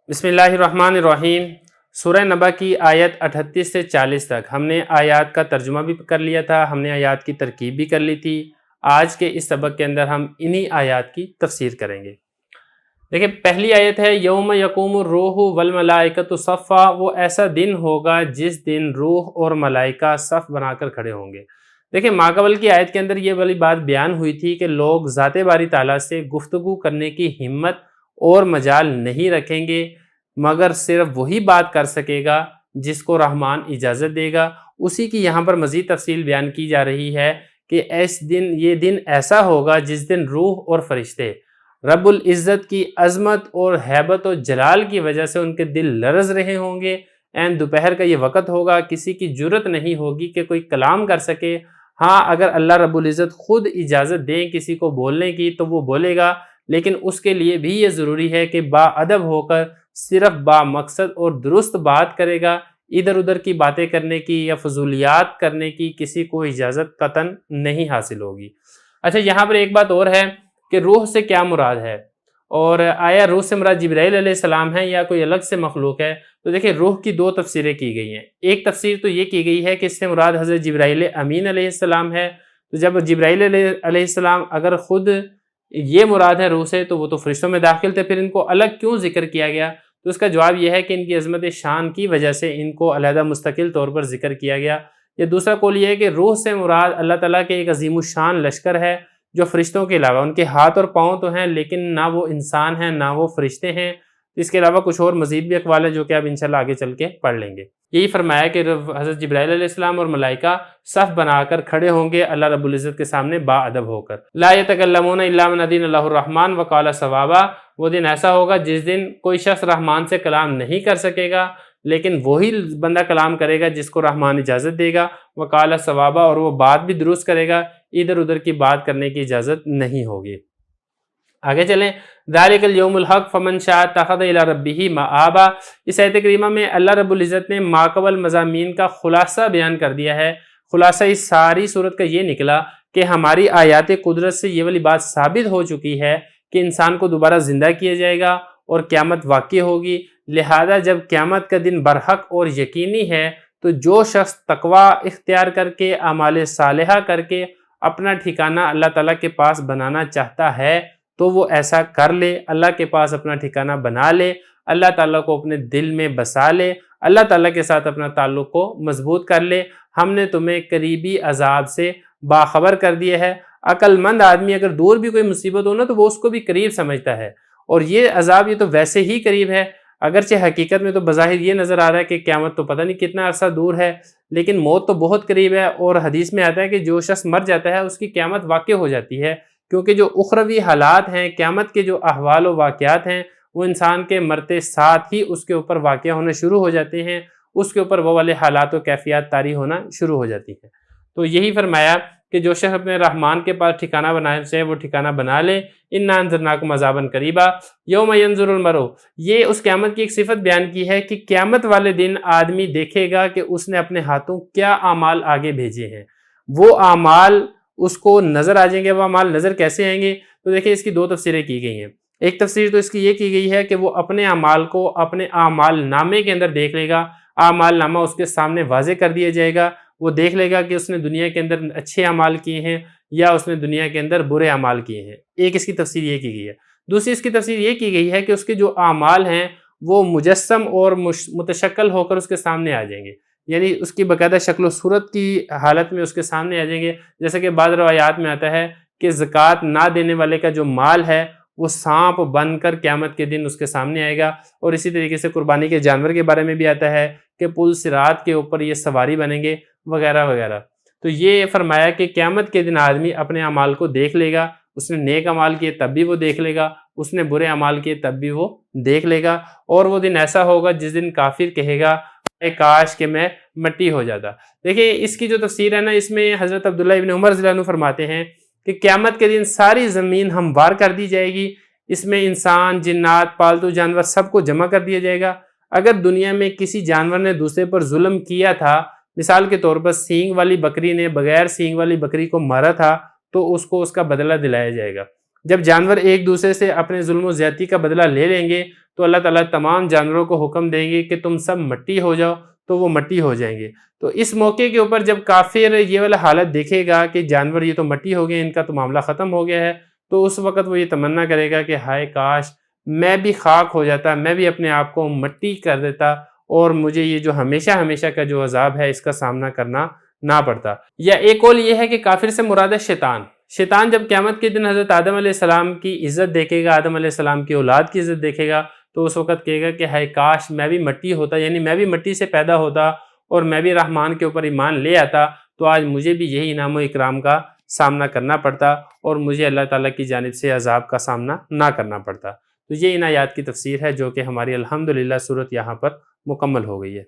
بسم اللہ الرحمن الرحیم۔ سورہ نبا کی آیت 38 سے 40 تک ہم نے آیات کا ترجمہ بھی کر لیا تھا، ہم نے آیات کی ترکیب بھی کر لی تھی۔ آج کے اس سبق کے اندر ہم انہی آیات کی تفسیر کریں گے۔ دیکھیں، پہلی آیت ہے یوم یقوم الروح والملائکۃ صفا، وہ ایسا دن ہوگا جس دن روح اور ملائکہ صف بنا کر کھڑے ہوں گے۔ دیکھیں، ماقبل کی آیت کے اندر یہ والی بات بیان ہوئی تھی کہ لوگ ذات باری تعالیٰ سے گفتگو کرنے کی ہمت اور مجال نہیں رکھیں گے، مگر صرف وہی بات کر سکے گا جس کو رحمان اجازت دے گا۔ اسی کی یہاں پر مزید تفصیل بیان کی جا رہی ہے کہ یہ دن ایسا ہوگا جس دن روح اور فرشتے رب العزت کی عظمت اور ہیبت و جلال کی وجہ سے ان کے دل لرز رہے ہوں گے۔ این دوپہر کا یہ وقت ہوگا، کسی کی جرت نہیں ہوگی کہ کوئی کلام کر سکے۔ ہاں، اگر اللہ رب العزت خود اجازت دیں کسی کو بولنے کی تو وہ بولے گا، لیکن اس کے لیے بھی یہ ضروری ہے کہ با ادب ہو کر صرف با مقصد اور درست بات کرے گا۔ ادھر ادھر کی باتیں کرنے کی یا فضولیات کرنے کی کسی کو اجازت قطعاً نہیں حاصل ہوگی۔ اچھا، یہاں پر ایک بات اور ہے کہ روح سے کیا مراد ہے، اور آیا روح سے مراد جبرائیل علیہ السلام ہے یا کوئی الگ سے مخلوق ہے؟ تو دیکھیں، روح کی دو تفسیریں کی گئی ہیں۔ ایک تفسیر تو یہ کی گئی ہے کہ اس سے مراد حضرت جبرائیل امین علیہ السلام ہے۔ تو جب جبرائیل علیہ السلام اگر خود یہ مراد ہے روح سے، تو وہ تو فرشتوں میں داخل تھے، پھر ان کو الگ کیوں ذکر کیا گیا؟ تو اس کا جواب یہ ہے کہ ان کی عظمت شان کی وجہ سے ان کو علیحدہ مستقل طور پر ذکر کیا گیا۔ یا دوسرا قول یہ ہے کہ روح سے مراد اللہ تعالیٰ کے ایک عظیم الشان لشکر ہے جو فرشتوں کے علاوہ، ان کے ہاتھ اور پاؤں تو ہیں لیکن نہ وہ انسان ہیں نہ وہ فرشتے ہیں۔ اس کے علاوہ کچھ اور مزید بھی اقوال ہے جو کہ اب انشاءاللہ آگے چل کے پڑھ لیں گے۔ یہی فرمایا کہ حضرت جبرائیل علیہ السلام اور ملائکہ صف بنا کر کھڑے ہوں گے اللہ رب العزت کے سامنے با ادب ہو کر۔ لا یتکلمون الا من اذن له الرحمن وقال صوابا، وہ دن ایسا ہوگا جس دن کوئی شخص رحمان سے کلام نہیں کر سکے گا، لیکن وہی بندہ کلام کرے گا جس کو رحمان اجازت دے گا، وقال صوابا، اور وہ بات بھی درست کرے گا، ادھر ادھر کی بات کرنے کی اجازت نہیں ہوگی۔ آگے چلیں، ذالک الیوم الحق فمن شاء اتخذ الی ربہ مآبا۔ اس آیت کریمہ میں اللہ رب العزت نے ماقبل مضامین کا خلاصہ بیان کر دیا ہے۔ خلاصہ اس ساری صورت کا یہ نکلا کہ ہماری آیات قدرت سے یہ والی بات ثابت ہو چکی ہے کہ انسان کو دوبارہ زندہ کیا جائے گا اور قیامت واقع ہوگی۔ لہذا جب قیامت کا دن برحق اور یقینی ہے تو جو شخص تقوی اختیار کر کے اعمال صالحہ کر کے اپنا ٹھکانہ اللہ تعالیٰ کے پاس بنانا چاہتا ہے تو وہ ایسا کر لے، اللہ کے پاس اپنا ٹھکانہ بنا لے، اللہ تعالیٰ کو اپنے دل میں بسا لے، اللہ تعالیٰ کے ساتھ اپنا تعلق کو مضبوط کر لے۔ ہم نے تمہیں قریبی عذاب سے باخبر کر دیا ہے۔ عقل مند آدمی اگر دور بھی کوئی مصیبت ہو نا تو وہ اس کو بھی قریب سمجھتا ہے، اور یہ عذاب یہ تو ویسے ہی قریب ہے، اگرچہ حقیقت میں تو بظاہر یہ نظر آ رہا ہے کہ قیامت تو پتہ نہیں کتنا عرصہ دور ہے، لیکن موت تو بہت قریب ہے۔ اور حدیث میں آتا ہے کہ جو شخص مر جاتا ہے اس کی قیامت واقع ہو جاتی ہے، کیونکہ جو اخروی حالات ہیں، قیامت کے جو احوال و واقعات ہیں، وہ انسان کے مرتے ساتھ ہی اس کے اوپر واقع ہونا شروع ہو جاتے ہیں، اس کے اوپر وہ والے حالات و کیفیات طاری ہونا شروع ہو جاتی ہیں۔ تو یہی فرمایا کہ جو شخص اپنے رحمان کے پاس ٹھکانہ بنانا چاہے وہ ٹھکانہ بنا لے۔ انا انذرناکم عذابا قریبا یوم ینظر المرء، یہ اس قیامت کی ایک صفت بیان کی ہے کہ قیامت والے دن آدمی دیکھے گا کہ اس نے اپنے ہاتھوں کیا اعمال آگے بھیجے ہیں، وہ اعمال اس کو نظر آ جائیں گے۔ وہ اعمال نظر کیسے آئیں گے؟ تو دیکھیں، اس کی دو تفسیریں کی گئی ہیں۔ ایک تفسیر تو اس کی یہ کی گئی ہے کہ وہ اپنے اعمال کو اپنے اعمال نامے کے اندر دیکھ لے گا، اعمال نامہ اس کے سامنے واضح کر دیا جائے گا، وہ دیکھ لے گا کہ اس نے دنیا کے اندر اچھے اعمال کیے ہیں یا اس نے دنیا کے اندر برے اعمال کیے ہیں۔ ایک اس کی تفسیر یہ کی گئی ہے۔ دوسری اس کی تفسیر یہ کی گئی ہے کہ اس کے جو اعمال ہیں وہ مجسم اور متشکل ہو کر اس کے سامنے آ جائیں گے، یعنی اس کی باقاعدہ شکل و صورت کی حالت میں اس کے سامنے آ جائیں گے۔ جیسے کہ بعض روایات میں آتا ہے کہ زکوٰۃ نہ دینے والے کا جو مال ہے وہ سانپ بن کر قیامت کے دن اس کے سامنے آئے گا، اور اسی طریقے سے قربانی کے جانور کے بارے میں بھی آتا ہے کہ پل صراط کے اوپر یہ سواری بنیں گے وغیرہ وغیرہ۔ تو یہ فرمایا کہ قیامت کے دن آدمی اپنے اعمال کو دیکھ لے گا، اس نے نیک اعمال کیے تب بھی وہ دیکھ لے گا، اس نے برے اعمال کیے تب بھی وہ دیکھ لے گا، اور وہ دن ایسا ہوگا جس دن کافر کہے گا اے کاش کہ میں مٹی ہو جاتا۔ دیکھیں، اس کی جو تفسیر ہے نا، اس میں حضرت عبداللہ ابن عمر رضی اللہ عنہ فرماتے ہیں کہ قیامت کے دن ساری زمین ہموار کر دی جائے گی، اس میں انسان، جنات، پالتو جانور سب کو جمع کر دیا جائے گا۔ اگر دنیا میں کسی جانور نے دوسرے پر ظلم کیا تھا، مثال کے طور پر سینگ والی بکری نے بغیر سینگ والی بکری کو مارا تھا، تو اس کو اس کا بدلہ دلایا جائے گا۔ جب جانور ایک دوسرے سے اپنے ظلم و زیادتی کا بدلہ لے لیں گے تو اللہ تعالیٰ تمام جانوروں کو حکم دیں گے کہ تم سب مٹی ہو جاؤ، تو وہ مٹی ہو جائیں گے۔ تو اس موقع کے اوپر جب کافر یہ والا حالت دیکھے گا کہ جانور یہ تو مٹی ہو گئے، ان کا تو معاملہ ختم ہو گیا ہے، تو اس وقت وہ یہ تمنا کرے گا کہ ہائے کاش میں بھی خاک ہو جاتا، میں بھی اپنے آپ کو مٹی کر دیتا اور مجھے یہ جو ہمیشہ ہمیشہ کا جو عذاب ہے اس کا سامنا کرنا نہ پڑتا۔ یا ایک قول یہ ہے کہ کافر سے مراد ہے شیطان۔ شیطان جب قیامت کے دن حضرت آدم علیہ السلام کی عزت دیکھے گا، آدم علیہ السلام کی اولاد کی عزت دیکھے گا، تو اس وقت کہے گا کہ ہائے کاش میں بھی مٹی ہوتا، یعنی میں بھی مٹی سے پیدا ہوتا اور میں بھی رحمان کے اوپر ایمان لے آتا، تو آج مجھے بھی یہی انعام و اکرام کا سامنا کرنا پڑتا اور مجھے اللہ تعالیٰ کی جانب سے عذاب کا سامنا نہ کرنا پڑتا۔ تو یہ ان آیات کی تفسیر ہے جو کہ ہماری الحمدللہ صورت یہاں پر مکمل ہو گئی ہے۔